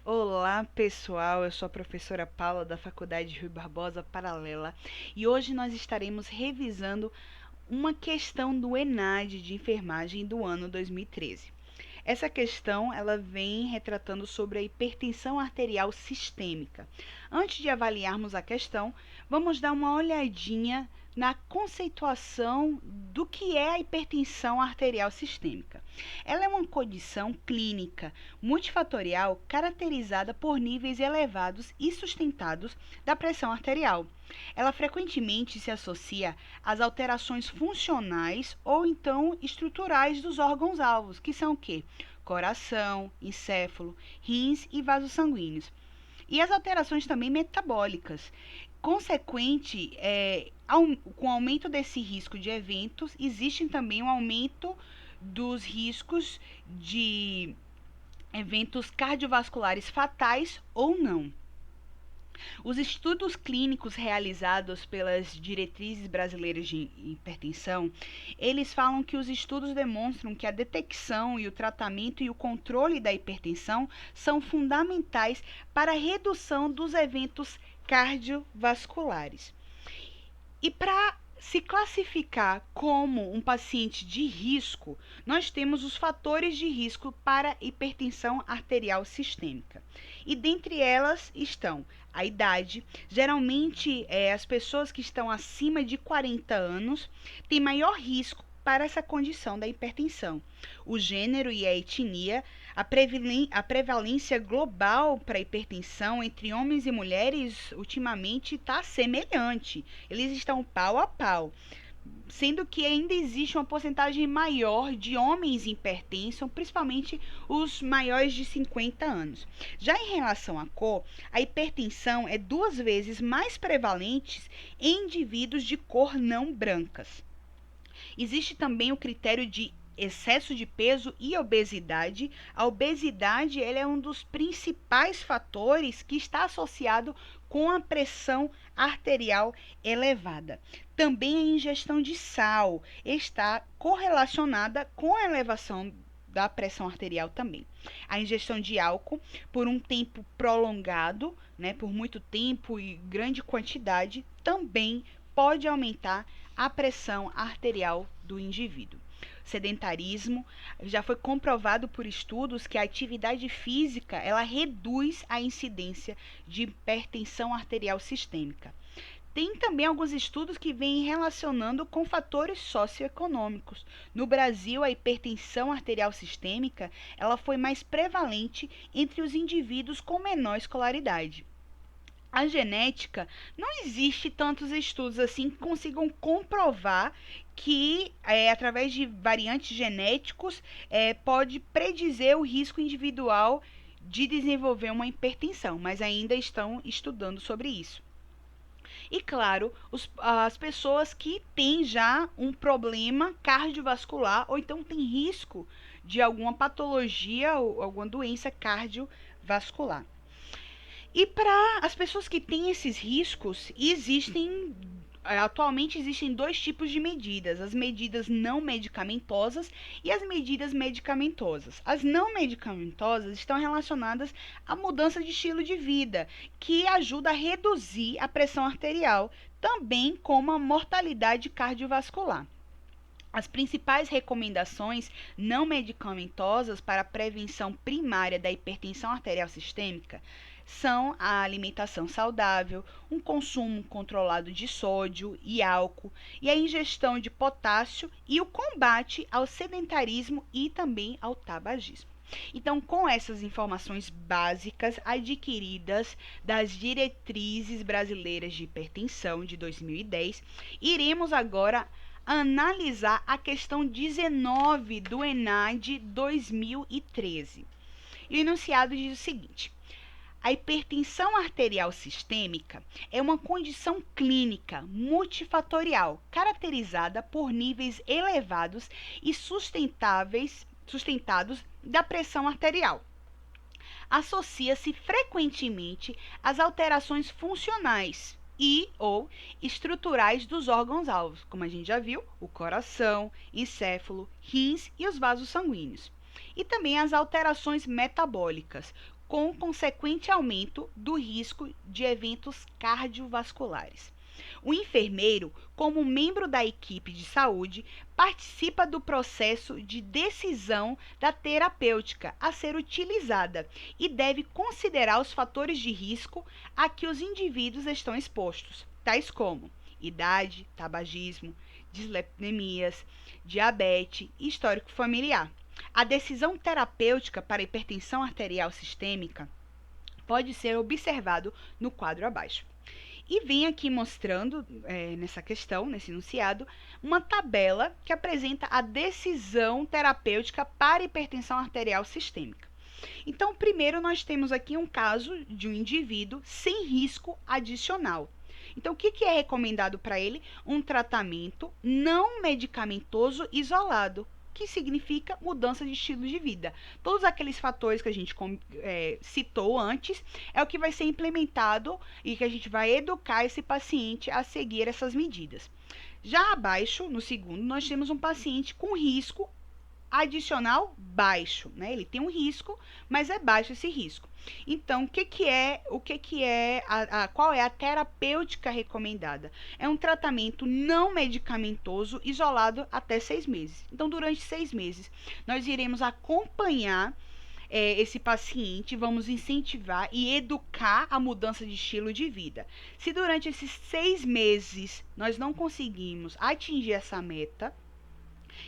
Olá, pessoal. Eu sou a professora Paula da Faculdade Rui Barbosa Paralela e hoje nós estaremos revisando uma questão do ENAD de enfermagem do ano 2013. Essa questão ela vem retratando sobre a hipertensão arterial sistêmica. Antes de avaliarmos a questão, vamos dar uma olhadinha na conceituação do que é a hipertensão arterial sistêmica. Ela é uma condição clínica multifatorial caracterizada por níveis elevados e sustentados da pressão arterial. Ela frequentemente se associa às alterações funcionais ou então estruturais dos órgãos-alvos, que são o quê? Coração, encéfalo, rins e vasos sanguíneos. E as alterações também metabólicas. Consequente, com o aumento desse risco de eventos, existe também um aumento dos riscos de eventos cardiovasculares fatais ou não. Os estudos clínicos realizados pelas diretrizes brasileiras de hipertensão, eles falam que os estudos demonstram que a detecção e o tratamento e o controle da hipertensão são fundamentais para a redução dos eventos cardiovasculares. E para se classificar como um paciente de risco, nós temos os fatores de risco para hipertensão arterial sistêmica. E dentre elas estão a idade. Geralmente, as pessoas que estão acima de 40 anos têm maior risco para essa condição da hipertensão. O gênero e a etnia, a prevalência global para a hipertensão entre homens e mulheres ultimamente está semelhante. Eles estão pau a pau, sendo que ainda existe uma porcentagem maior de homens hipertensos, principalmente os maiores de 50 anos. Já em relação à cor, a hipertensão é 2 vezes mais prevalente em indivíduos de cor não brancas. Existe também o critério de excesso de peso e obesidade. A obesidade ele é um dos principais fatores que está associado com a pressão arterial elevada. Também a ingestão de sal está correlacionada com a elevação da pressão arterial também. A ingestão de álcool por um tempo prolongado, por muito tempo e grande quantidade, também pode aumentar a pressão arterial do indivíduo. Sedentarismo, já foi comprovado por estudos que a atividade física ela reduz a incidência de hipertensão arterial sistêmica. Tem também alguns estudos que vêm relacionando com fatores socioeconômicos. No Brasil, a hipertensão arterial sistêmica ela foi mais prevalente entre os indivíduos com menor escolaridade. A genética, não existe tantos estudos assim que consigam comprovar que, através de variantes genéticos, pode predizer o risco individual de desenvolver uma hipertensão, mas ainda estão estudando sobre isso. E claro, as pessoas que têm já um problema cardiovascular ou então têm risco de alguma patologia ou alguma doença cardiovascular. E para as pessoas que têm esses riscos, atualmente existem 2 tipos de medidas: as medidas não medicamentosas e as medidas medicamentosas. As não medicamentosas estão relacionadas à mudança de estilo de vida, que ajuda a reduzir a pressão arterial, também como a mortalidade cardiovascular. As principais recomendações não medicamentosas para a prevenção primária da hipertensão arterial sistêmica são a alimentação saudável, um consumo controlado de sódio e álcool, e a ingestão de potássio e o combate ao sedentarismo e também ao tabagismo. Então, com essas informações básicas adquiridas das diretrizes brasileiras de hipertensão de 2010, iremos agora analisar a questão 19 do ENAD 2013. E o enunciado diz o seguinte: a hipertensão arterial sistêmica é uma condição clínica multifatorial caracterizada por níveis elevados e sustentados da pressão arterial. Associa-se frequentemente às alterações funcionais e ou estruturais dos órgãos-alvos, como a gente já viu, o coração, encéfalo, rins e os vasos sanguíneos. e também as alterações metabólicas, com consequente aumento do risco de eventos cardiovasculares. O enfermeiro, como membro da equipe de saúde, participa do processo de decisão da terapêutica a ser utilizada e deve considerar os fatores de risco a que os indivíduos estão expostos, tais como idade, tabagismo, dislipidemias, diabetes e histórico familiar. A decisão terapêutica para hipertensão arterial sistêmica pode ser observado no quadro abaixo. E vem aqui mostrando, nessa questão, nesse enunciado, uma tabela que apresenta a decisão terapêutica para hipertensão arterial sistêmica. Então, primeiro nós temos aqui um caso de um indivíduo sem risco adicional. Então, o que é recomendado para ele? Um tratamento não medicamentoso isolado, que significa mudança de estilo de vida. Todos aqueles fatores que a gente citou antes é o que vai ser implementado e que a gente vai educar esse paciente a seguir essas medidas. Já abaixo, no segundo, nós temos um paciente com risco adicional baixo, né? Ele tem um risco, mas é baixo esse risco. Então, qual é a terapêutica recomendada? É um tratamento não medicamentoso isolado até 6 meses. Então, durante 6 meses, nós iremos acompanhar esse paciente, vamos incentivar e educar a mudança de estilo de vida. Se durante esses 6 meses nós não conseguimos atingir essa meta,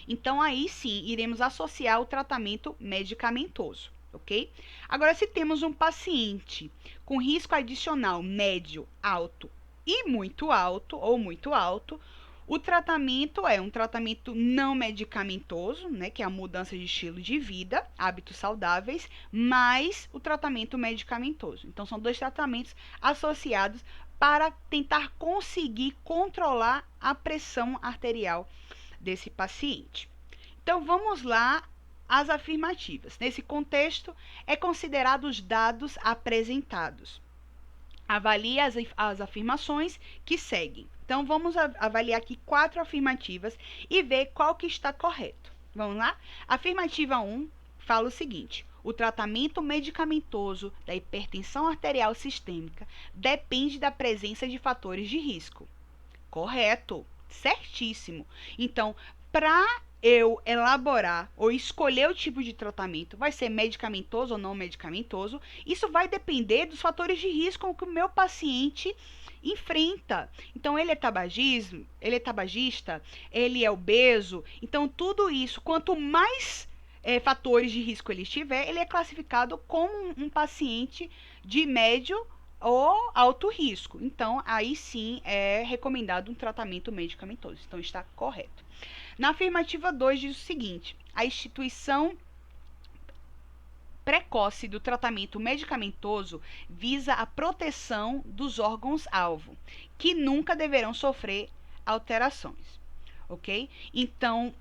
então aí sim iremos associar o tratamento medicamentoso, ok? Agora, se temos um paciente com risco adicional médio, alto e muito alto, ou muito alto, o tratamento é um tratamento não medicamentoso, né, que é a mudança de estilo de vida, hábitos saudáveis, mais o tratamento medicamentoso. Então, são 2 tratamentos associados para tentar conseguir controlar a pressão arterial desse paciente. Então, vamos lá às afirmativas. Nesse contexto, é considerado os dados apresentados. Avalie as afirmações que seguem. Então, vamos avaliar aqui 4 afirmativas e ver qual que está correto. Vamos lá? Afirmativa 1 fala o seguinte: o tratamento medicamentoso da hipertensão arterial sistêmica depende da presença de fatores de risco. Correto, certíssimo. Então, para eu elaborar ou escolher o tipo de tratamento, vai ser medicamentoso ou não medicamentoso, isso vai depender dos fatores de risco que o meu paciente enfrenta. Então, ele é tabagista, ele é obeso. Então, tudo isso, quanto mais fatores de risco ele tiver, ele é classificado como um paciente de médio ou alto risco. Então, aí sim é recomendado um tratamento medicamentoso. Então, está correto. Na afirmativa 2 diz o seguinte: a instituição precoce do tratamento medicamentoso visa a proteção dos órgãos-alvo, que nunca deverão sofrer alterações. Ok? Então,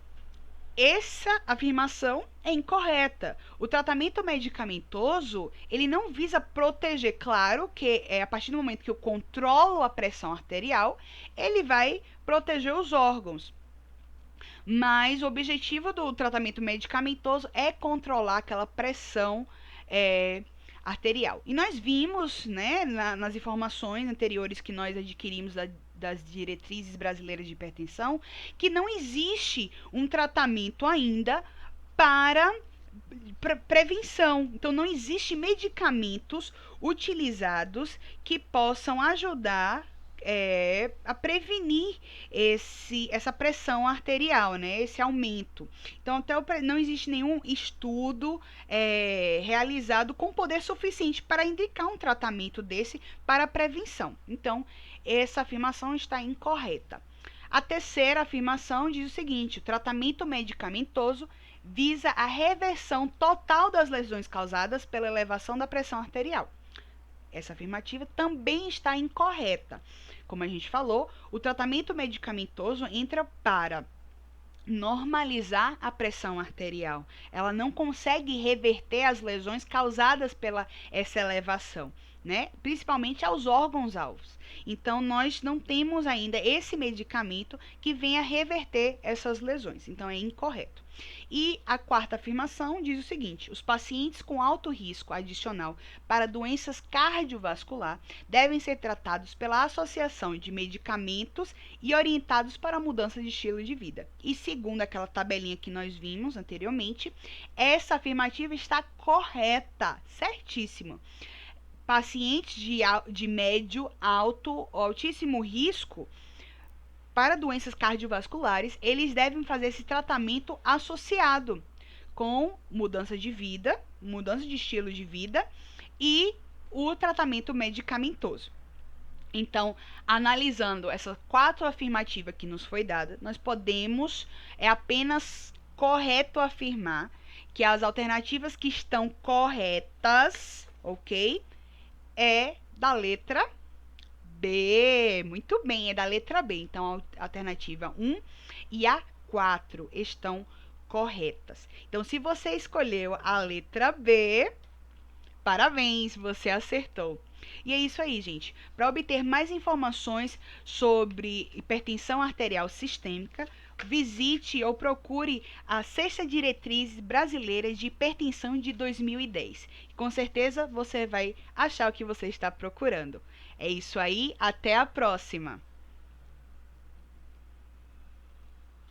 essa afirmação é incorreta. O tratamento medicamentoso, ele não visa proteger, claro que a partir do momento que eu controlo a pressão arterial, ele vai proteger os órgãos. Mas o objetivo do tratamento medicamentoso é controlar aquela pressão arterial. E nós vimos, né, nas informações anteriores que nós adquirimos das diretrizes brasileiras de hipertensão, que não existe um tratamento ainda para prevenção. Então, não existe medicamentos utilizados que possam ajudar a prevenir essa pressão arterial, né? Esse aumento. Então, não existe nenhum estudo realizado com poder suficiente para indicar um tratamento desse para prevenção. Então, essa afirmação está incorreta. A terceira afirmação diz o seguinte: o tratamento medicamentoso visa a reversão total das lesões causadas pela elevação da pressão arterial. Essa afirmativa também está incorreta. Como a gente falou, o tratamento medicamentoso entra para normalizar a pressão arterial. Ela não consegue reverter as lesões causadas pela essa elevação, né? Principalmente aos órgãos-alvos. Então, nós não temos ainda esse medicamento que venha reverter essas lesões. Então, é incorreto. E a quarta afirmação diz o seguinte: os pacientes com alto risco adicional para doenças cardiovasculares devem ser tratados pela associação de medicamentos e orientados para a mudança de estilo de vida. E segundo aquela tabelinha que nós vimos anteriormente, essa afirmativa está correta, certíssima. Pacientes de médio, alto ou altíssimo risco para doenças cardiovasculares, eles devem fazer esse tratamento associado com mudança de vida, mudança de estilo de vida e o tratamento medicamentoso. Então, analisando essa 4 afirmativa que nos foi dada, nós podemos, é apenas correto afirmar que as alternativas que estão corretas, ok? É da letra B. Muito bem, é da letra B. Então, a alternativa 1 e a 4 estão corretas. Então, se você escolheu a letra B, parabéns, você acertou. E é isso aí, gente. Para obter mais informações sobre hipertensão arterial sistêmica, visite ou procure a Sexta Diretriz Brasileira de Hipertensão de 2010. Com certeza você vai achar o que você está procurando. É isso aí, até a próxima!